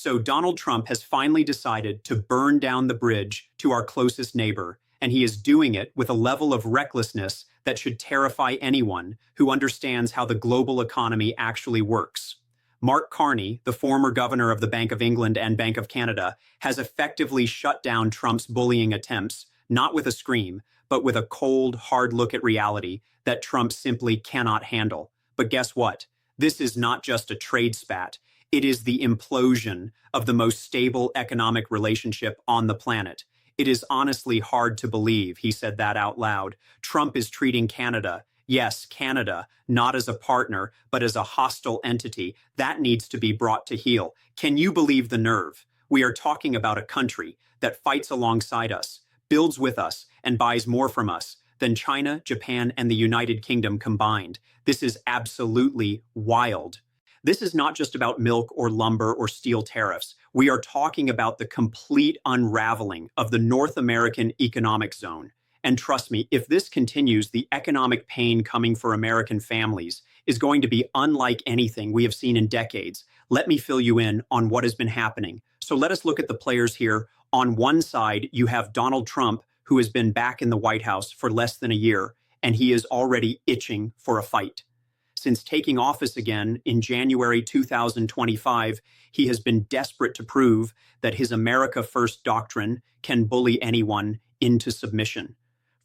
So Donald Trump has finally decided to burn down the bridge to our closest neighbor, and he is doing it with a level of recklessness that should terrify anyone who understands how the global economy actually works. Mark Carney, the former governor of the Bank of England and Bank of Canada, has effectively shut down Trump's bullying attempts, not with a scream, but with a cold, hard look at reality that Trump simply cannot handle. But guess what? This is not just a trade spat. It is the implosion of the most stable economic relationship on the planet. It is honestly hard to believe he said that out loud. Trump is treating Canada, yes, Canada, not as a partner, but as a hostile entity. That needs to be brought to heel. Can you believe the nerve? We are talking about a country that fights alongside us, builds with us, and buys more from us than China, Japan, and the United Kingdom combined. This is absolutely wild. This is not just about milk or lumber or steel tariffs. We are talking about the complete unraveling of the North American economic zone. And trust me, if this continues, the economic pain coming for American families is going to be unlike anything we have seen in decades. Let me fill you in on what has been happening. So let us look at the players here. On one side, you have Donald Trump, who has been back in the White House for less than a year, and he is already itching for a fight. Since taking office again in January 2025, he has been desperate to prove that his America First doctrine can bully anyone into submission.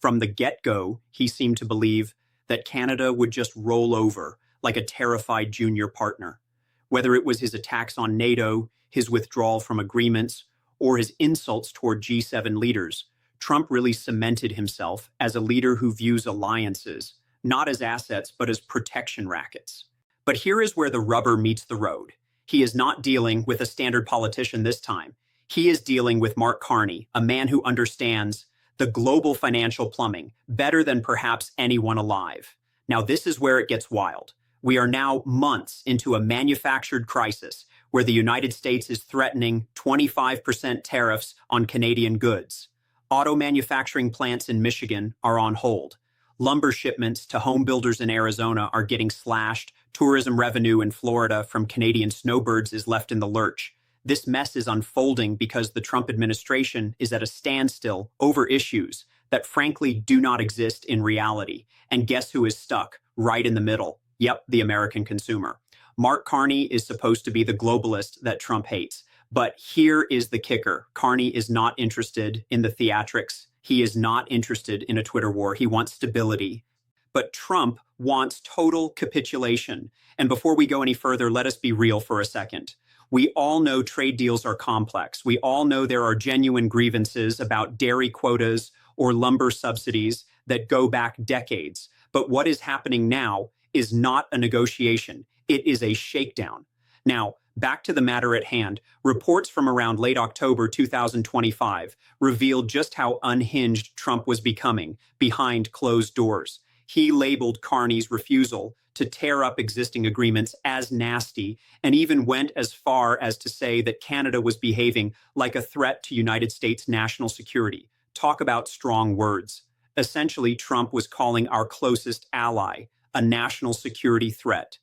From the get-go, he seemed to believe that Canada would just roll over like a terrified junior partner. Whether it was his attacks on NATO, his withdrawal from agreements, or his insults toward G7 leaders, Trump really cemented himself as a leader who views alliances not as assets, but as protection rackets. But here is where the rubber meets the road. He is not dealing with a standard politician this time. He is dealing with Mark Carney, a man who understands the global financial plumbing better than perhaps anyone alive. Now, this is where it gets wild. We are now months into a manufactured crisis where the United States is threatening 25% tariffs on Canadian goods. Auto manufacturing plants in Michigan are on hold. Lumber shipments to home builders in Arizona are getting slashed. Tourism revenue in Florida from Canadian snowbirds is left in the lurch. This mess is unfolding because the Trump administration is at a standstill over issues that frankly do not exist in reality. And guess who is stuck right in the middle? Yep, the American consumer. Mark Carney is supposed to be the globalist that Trump hates. But here is the kicker. Carney is not interested in the theatrics. He is not interested in a Twitter war. He wants stability. But Trump wants total capitulation. And before we go any further, let us be real for a second. We all know trade deals are complex. We all know there are genuine grievances about dairy quotas or lumber subsidies that go back decades. But what is happening now is not a negotiation. It is a shakedown. Now, back to the matter at hand, reports from around late October 2025 revealed just how unhinged Trump was becoming behind closed doors. He labeled Carney's refusal to tear up existing agreements as nasty and even went as far as to say that Canada was behaving like a threat to United States national security. Talk about strong words. Essentially, Trump was calling our closest ally a national security threat.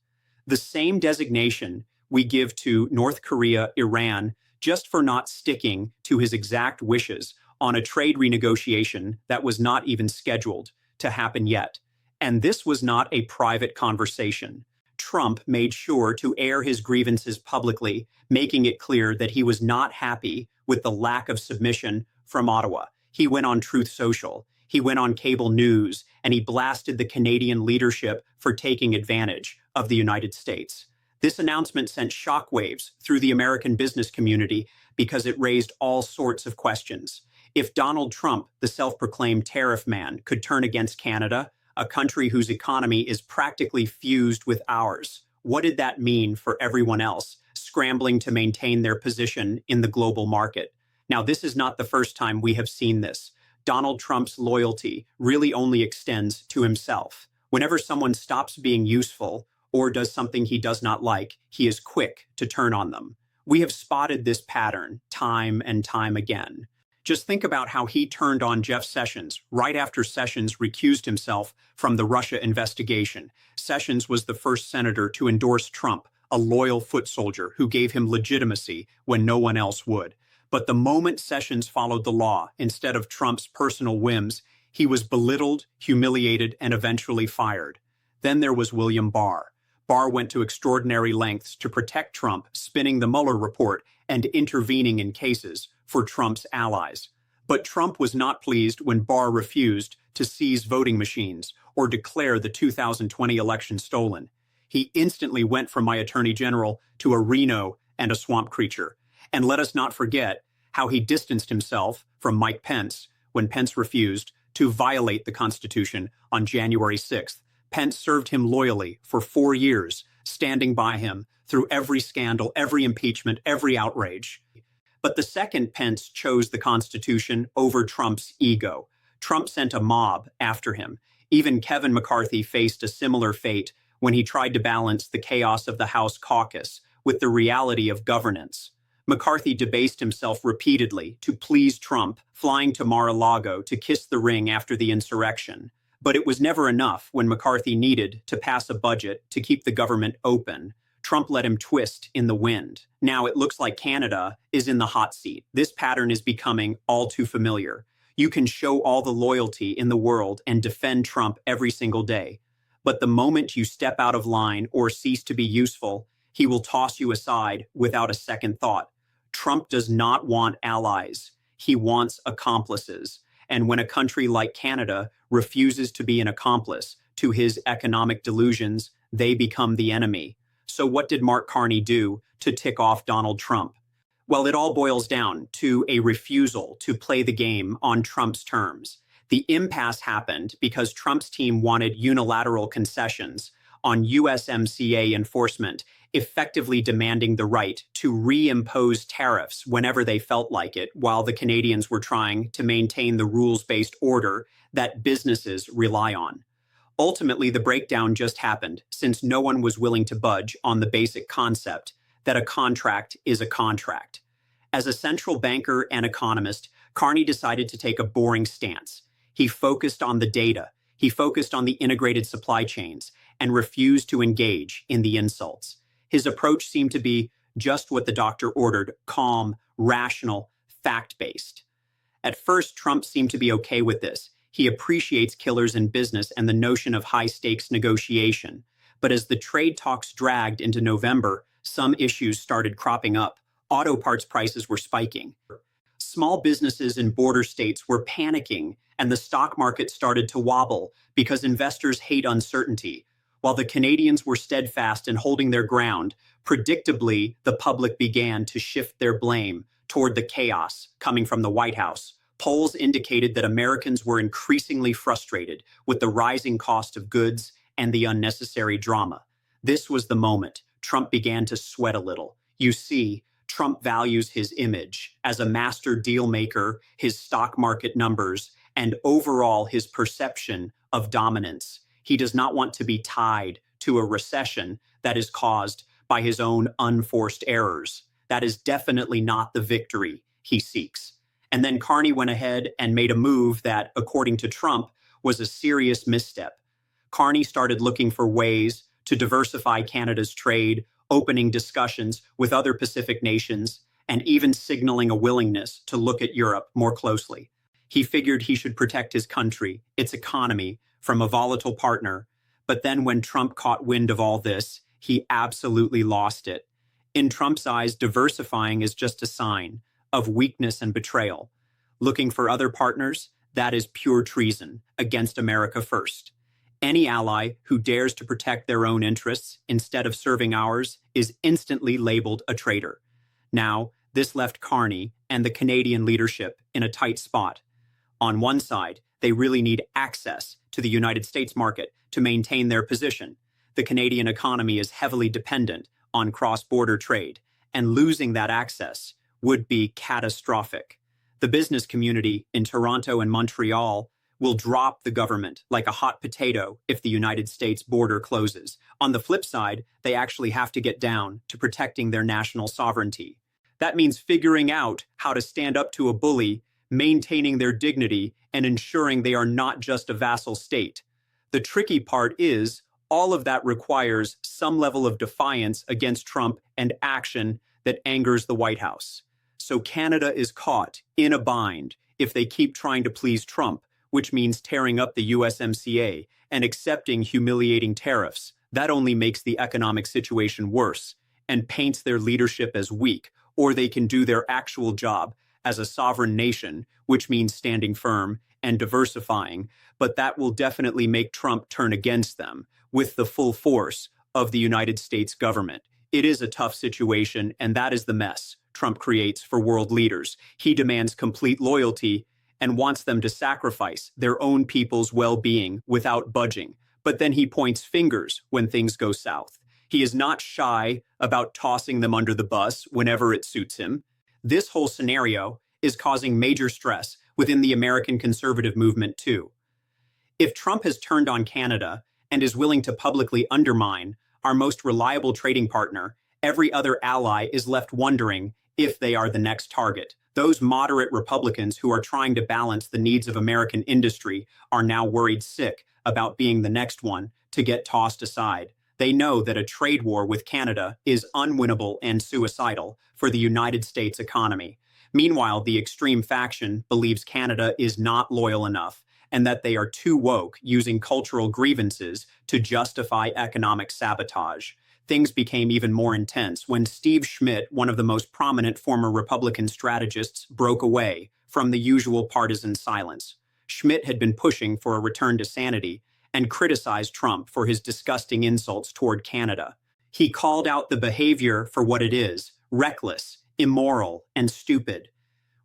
The same designation we give to North Korea, Iran, just for not sticking to his exact wishes on a trade renegotiation that was not even scheduled to happen yet. And this was not a private conversation. Trump made sure to air his grievances publicly, making it clear that he was not happy with the lack of submission from Ottawa. He went on Truth Social, he went on cable news, and he blasted the Canadian leadership for taking advantage of the United States. This announcement sent shockwaves through the American business community because it raised all sorts of questions. If Donald Trump, the self-proclaimed tariff man, could turn against Canada, a country whose economy is practically fused with ours, what did that mean for everyone else scrambling to maintain their position in the global market? Now, this is not the first time we have seen this. Donald Trump's loyalty really only extends to himself. Whenever someone stops being useful or does something he does not like, he is quick to turn on them. We have spotted this pattern time and time again. Just think about how he turned on Jeff Sessions right after Sessions recused himself from the Russia investigation. Sessions was the first senator to endorse Trump a loyal foot soldier who gave him legitimacy when no one else would. But the moment Sessions followed the law instead of Trump's personal whims, he was belittled, humiliated, and eventually fired. Then there was William Barr. Barr went to extraordinary lengths to protect Trump, spinning the Mueller report and intervening in cases for Trump's allies. But Trump was not pleased when Barr refused to seize voting machines or declare the 2020 election stolen. He instantly went from my attorney general to a Reno and a swamp creature. And let us not forget how he distanced himself from Mike Pence when Pence refused to violate the Constitution on January 6th. Pence served him loyally for 4 years, standing by him through every scandal, every impeachment, every outrage. But the second Pence chose the Constitution over Trump's ego. Trump sent a mob after him. Even Kevin McCarthy faced a similar fate when he tried to balance the chaos of the House caucus with the reality of governance. McCarthy debased himself repeatedly to please Trump, flying to Mar-a-Lago to kiss the ring after the insurrection. But it was never enough when McCarthy needed to pass a budget to keep the government open. Trump let him twist in the wind. Now it looks like Canada is in the hot seat. This pattern is becoming all too familiar. You can show all the loyalty in the world and defend Trump every single day. But the moment you step out of line or cease to be useful, he will toss you aside without a second thought. Trump does not want allies. He wants accomplices. And when a country like Canada refuses to be an accomplice to his economic delusions, they become the enemy. So what did Mark Carney do to tick off Donald Trump? Well, it all boils down to a refusal to play the game on Trump's terms. The impasse happened because Trump's team wanted unilateral concessions on USMCA enforcement, effectively demanding the right to reimpose tariffs whenever they felt like it, while the Canadians were trying to maintain the rules-based order that businesses rely on. Ultimately, the breakdown just happened since no one was willing to budge on the basic concept that a contract is a contract. As a central banker and economist, Carney decided to take a boring stance. He focused on the data, he focused on the integrated supply chains, and refused to engage in the insults. His approach seemed to be just what the doctor ordered: calm, rational, fact-based. At first, Trump seemed to be okay with this. He appreciates killers in business and the notion of high-stakes negotiation. But as the trade talks dragged into November, some issues started cropping up. Auto parts prices were spiking. Small businesses in border states were panicking, and the stock market started to wobble because investors hate uncertainty. While the Canadians were steadfast in holding their ground, predictably, the public began to shift their blame toward the chaos coming from the White House. Polls indicated that Americans were increasingly frustrated with the rising cost of goods and the unnecessary drama. This was the moment Trump began to sweat a little. You see, Trump values his image as a master deal maker, his stock market numbers, and overall his perception of dominance. He does not want to be tied to a recession that is caused by his own unforced errors. That is definitely not the victory he seeks. And then Carney went ahead and made a move that, according to Trump, was a serious misstep. Carney started looking for ways to diversify Canada's trade, opening discussions with other Pacific nations, and even signaling a willingness to look at Europe more closely. He figured he should protect his country, its economy, from a volatile partner. But then when Trump caught wind of all this, he absolutely lost it. In Trump's eyes, diversifying is just a sign of weakness and betrayal. Looking for other partners, that is pure treason against America first. Any ally who dares to protect their own interests instead of serving ours is instantly labeled a traitor. Now, this left Carney and the Canadian leadership in a tight spot. On one side, they really need access to the United States market to maintain their position. The Canadian economy is heavily dependent on cross-border trade, and losing that access would be catastrophic. The business community in Toronto and Montreal will drop the government like a hot potato if the United States border closes. On the flip side, they actually have to get down to protecting their national sovereignty. That means figuring out how to stand up to a bully, maintaining their dignity, and ensuring they are not just a vassal state. The tricky part is All of that requires some level of defiance against Trump and action that angers the White House. So Canada is caught in a bind if they keep trying to please Trump, which means tearing up the USMCA and accepting humiliating tariffs. That only makes the economic situation worse and paints their leadership as weak, or they can do their actual job as a sovereign nation, which means standing firm and diversifying, but that will definitely make Trump turn against them with the full force of the United States government. It is a tough situation, and that is the mess Trump creates for world leaders. He demands complete loyalty and wants them to sacrifice their own people's well-being without budging. But then he points fingers when things go south. He is not shy about tossing them under the bus whenever it suits him. This whole scenario is causing major stress within the American conservative movement too. If Trump has turned on Canada and is willing to publicly undermine our most reliable trading partner, every other ally is left wondering if they are the next target. Those moderate Republicans who are trying to balance the needs of American industry are now worried sick about being the next one to get tossed aside. They know that a trade war with Canada is unwinnable and suicidal for the United States economy. Meanwhile, the extreme faction believes Canada is not loyal enough and that they are too woke, using cultural grievances to justify economic sabotage. Things became even more intense when Steve Schmidt, one of the most prominent former Republican strategists, broke away from the usual partisan silence. Schmidt had been pushing for a return to sanity and criticized Trump for his disgusting insults toward Canada. He called out the behavior for what it is: reckless, immoral, and stupid.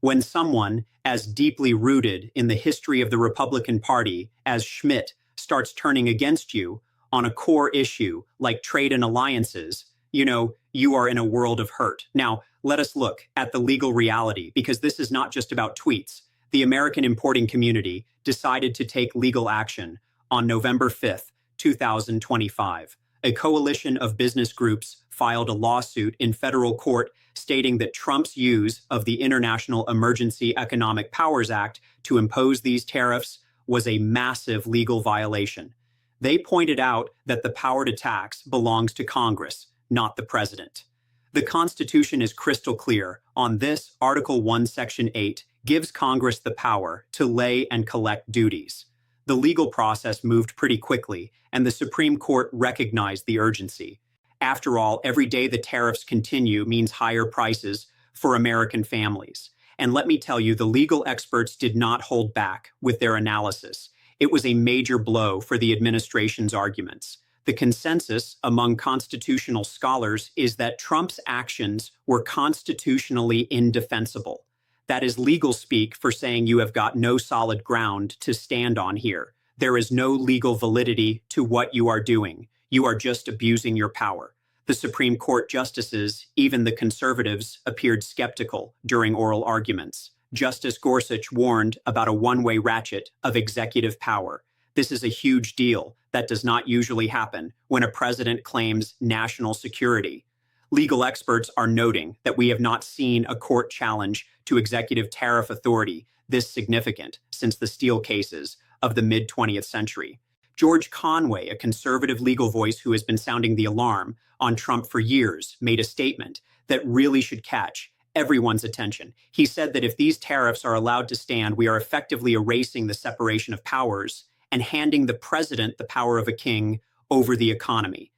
When someone as deeply rooted in the history of the Republican Party as Schmidt starts turning against you on a core issue like trade and alliances, you are in a world of hurt. Now, let us look at the legal reality, because this is not just about tweets. The American importing community decided to take legal action on November 5th, 2025. A coalition of business groups filed a lawsuit in federal court stating that Trump's use of the International Emergency Economic Powers Act to impose these tariffs was a massive legal violation. They pointed out that the power to tax belongs to Congress, not the president. The Constitution is crystal clear on this. Article 1, Section 8 gives Congress the power to lay and collect duties. The legal process moved pretty quickly, and the Supreme Court recognized the urgency. After all, every day the tariffs continue means higher prices for American families. And let me tell you, the legal experts did not hold back with their analysis. It was a major blow for the administration's arguments. The consensus among constitutional scholars is that Trump's actions were constitutionally indefensible. That is legal speak for saying you have got no solid ground to stand on here. There is no legal validity to what you are doing. You are just abusing your power. The Supreme Court justices, even the conservatives, appeared skeptical during oral arguments. Justice Gorsuch warned about a one-way ratchet of executive power. This is a huge deal that does not usually happen when a president claims national security. Legal experts are noting that we have not seen a court challenge to executive tariff authority this significant since the Steele cases of the mid-20th century. George Conway, a conservative legal voice who has been sounding the alarm on Trump for years, made a statement that really should catch everyone's attention. He said that if these tariffs are allowed to stand, we are effectively erasing the separation of powers and handing the president the power of a king over the economy.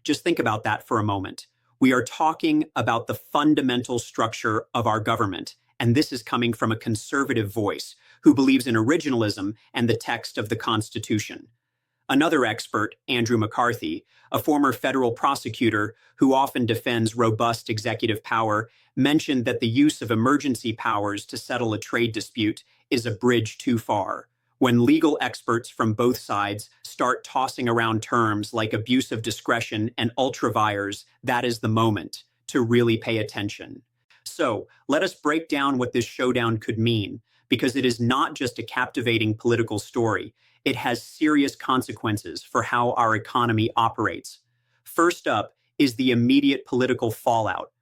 Just think about that for a moment. We are talking about the fundamental structure of our government, and this is coming from a conservative voice who believes in originalism and the text of the Constitution. Another expert, Andrew McCarthy, a former federal prosecutor who often defends robust executive power, mentioned that the use of emergency powers to settle a trade dispute is a bridge too far. When legal experts from both sides start tossing around terms like abuse of discretion and ultra vires, that is the moment to really pay attention. So let us break down what this showdown could mean, because it is not just a captivating political story. It has serious consequences for how our economy operates. First up is the immediate political fallout.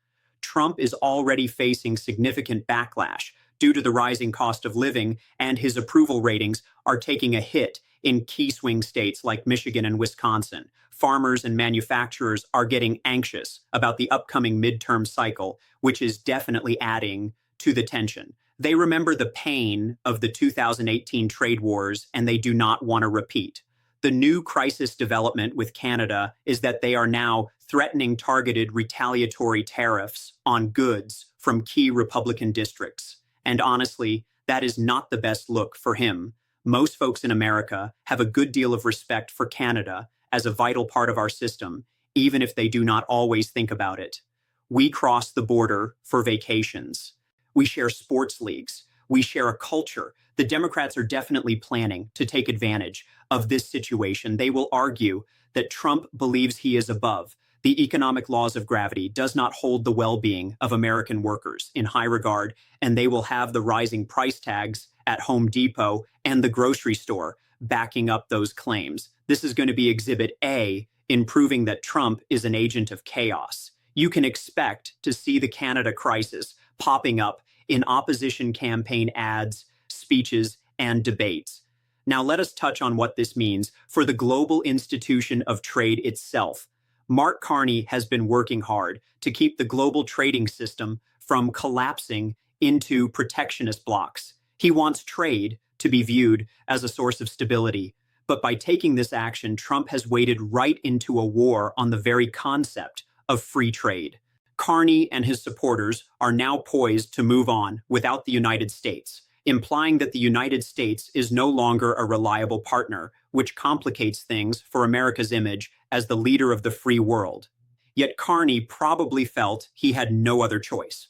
Trump is already facing significant backlash due to the rising cost of living, and his approval ratings are taking a hit in key swing states like Michigan and Wisconsin. farmers and manufacturers are getting anxious about the upcoming midterm cycle, which is definitely adding to the tension. They remember the pain of the 2018 trade wars, and they do not want to repeat. The new crisis development with Canada is that they are now threatening targeted retaliatory tariffs on goods from key Republican districts. And honestly, that is not the best look for him. Most folks in America have a good deal of respect for Canada as a vital part of our system, even if they do not always think about it. We cross the border for vacations. We share sports leagues. We share a culture. The Democrats are definitely planning to take advantage of this situation. They will argue that Trump believes he is above the economic laws of gravity, does not hold the well-being of American workers in high regard, and they will have the rising price tags at Home Depot and the grocery store backing up those claims. This is going to be Exhibit A in proving that Trump is an agent of chaos. You can expect to see the Canada crisis popping up in opposition campaign ads, speeches, and debates. Now let us touch on what this means for the global institution of trade itself. Mark Carney has been working hard to keep the global trading system from collapsing into protectionist blocks. He wants trade to be viewed as a source of stability. But by taking this action, Trump has waded right into a war on the very concept of free trade. Carney and his supporters are now poised to move on without the United States, implying that the United States is no longer a reliable partner, which complicates things for America's image as the leader of the free world. Yet Carney probably felt he had no other choice.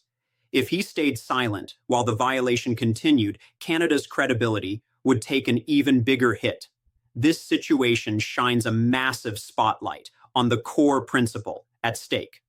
If he stayed silent while the violation continued, Canada's credibility would take an even bigger hit. This situation shines a massive spotlight on the core principle at stake.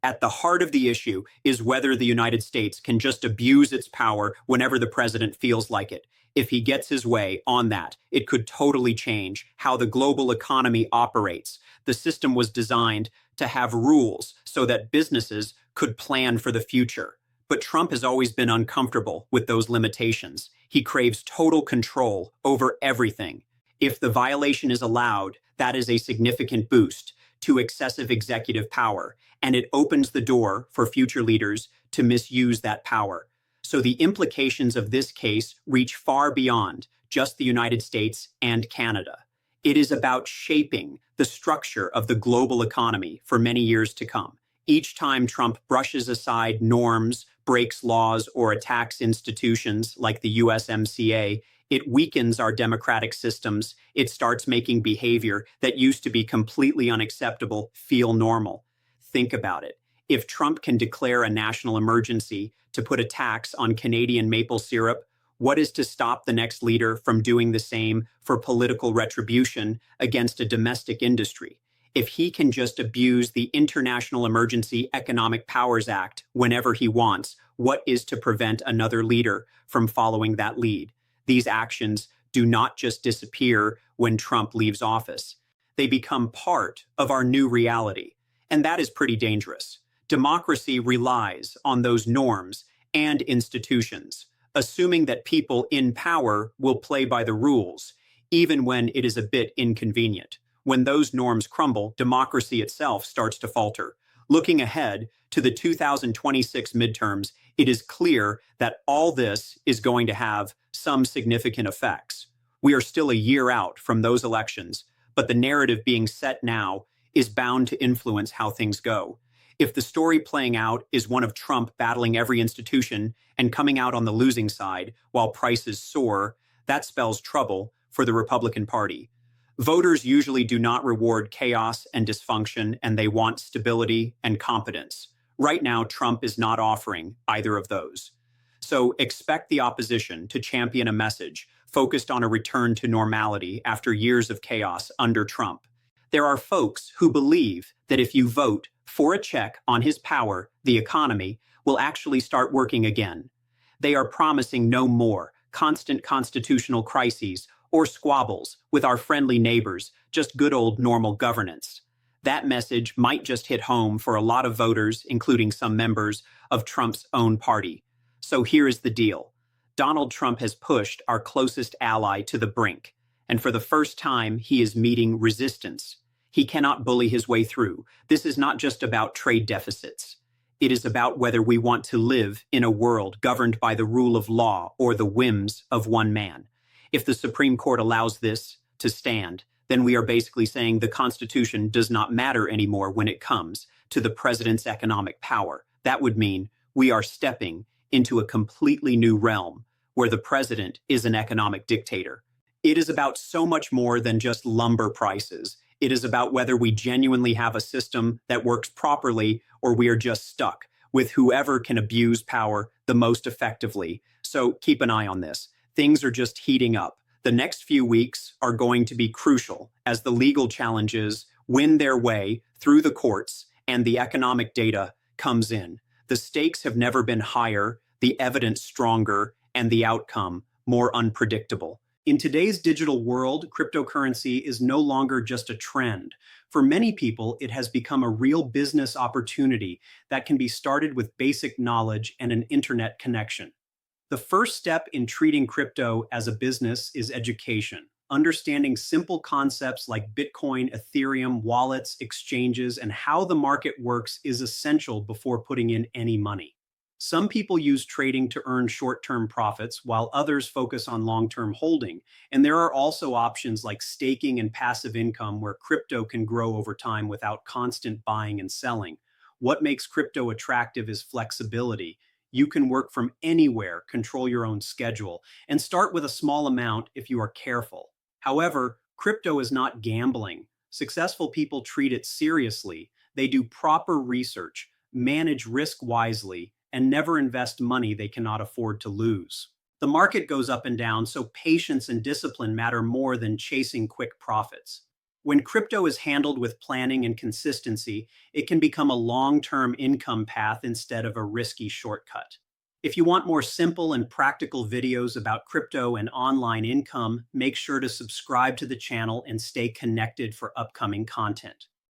At the heart of the issue is whether the United States can just abuse its power whenever the president feels like it. If he gets his way on that, it could totally change how the global economy operates. The system was designed to have rules so that businesses could plan for the future. But Trump has always been uncomfortable with those limitations. He craves total control over everything. If the violation is allowed, that is a significant boost to excessive executive power, and it opens the door for future leaders to misuse that power. So the implications of this case reach far beyond just the United States and Canada. It is about shaping the structure of the global economy for many years to come. Each time Trump brushes aside norms, breaks laws, or attacks institutions like the USMCA, it weakens our democratic systems. It starts making behavior that used to be completely unacceptable feel normal. Think about it. If Trump can declare a national emergency to put a tax on Canadian maple syrup, what is to stop the next leader from doing the same for political retribution against a domestic industry? If he can just abuse the International Emergency Economic Powers Act whenever he wants, what is to prevent another leader from following that lead? These actions do not just disappear when Trump leaves office. They become part of our new reality, and that is pretty dangerous. Democracy relies on those norms and institutions, assuming that people in power will play by the rules, even when it is a bit inconvenient. When those norms crumble, democracy itself starts to falter. Looking ahead to the 2026 midterms, it is clear that all this is going to have some significant effects. We are still a year out from those elections, but the narrative being set now is bound to influence how things go. If the story playing out is one of Trump battling every institution and coming out on the losing side while prices soar, that spells trouble for the Republican Party. Voters usually do not reward chaos and dysfunction, and they want stability and competence. Right now, Trump is not offering either of those. So expect the opposition to champion a message focused on a return to normality after years of chaos under Trump. There are folks who believe that if you vote for a check on his power, the economy will actually start working again. They are promising no more constant constitutional crises or squabbles with our friendly neighbors, just good old normal governance. That message might just hit home for a lot of voters, including some members of Trump's own party. So here is the deal. Donald Trump has pushed our closest ally to the brink, and for the first time, he is meeting resistance. He cannot bully his way through. This is not just about trade deficits. It is about whether we want to live in a world governed by the rule of law or the whims of one man. If the Supreme Court allows this to stand, then we are basically saying the Constitution does not matter anymore when it comes to the president's economic power. That would mean we are stepping into a completely new realm where the president is an economic dictator. It is about so much more than just lumber prices. It is about whether we genuinely have a system that works properly or we are just stuck with whoever can abuse power the most effectively. So keep an eye on this. Things are just heating up. The next few weeks are going to be crucial as the legal challenges win their way through the courts and the economic data comes in. The stakes have never been higher, the evidence stronger, and the outcome more unpredictable. In today's digital world, cryptocurrency is no longer just a trend. For many people, it has become a real business opportunity that can be started with basic knowledge and an internet connection. The first step in treating crypto as a business is education. Understanding simple concepts like Bitcoin, Ethereum, wallets, exchanges, and how the market works is essential before putting in any money. Some people use trading to earn short-term profits, while others focus on long-term holding. And there are also options like staking and passive income where crypto can grow over time without constant buying and selling. What makes crypto attractive is flexibility. You can work from anywhere, control your own schedule, and start with a small amount if you are careful. However, crypto is not gambling. Successful people treat it seriously. They do proper research, manage risk wisely, and never invest money they cannot afford to lose. The market goes up and down, so patience and discipline matter more than chasing quick profits. When crypto is handled with planning and consistency, it can become a long-term income path instead of a risky shortcut. If you want more simple and practical videos about crypto and online income, make sure to subscribe to the channel and stay connected for upcoming content.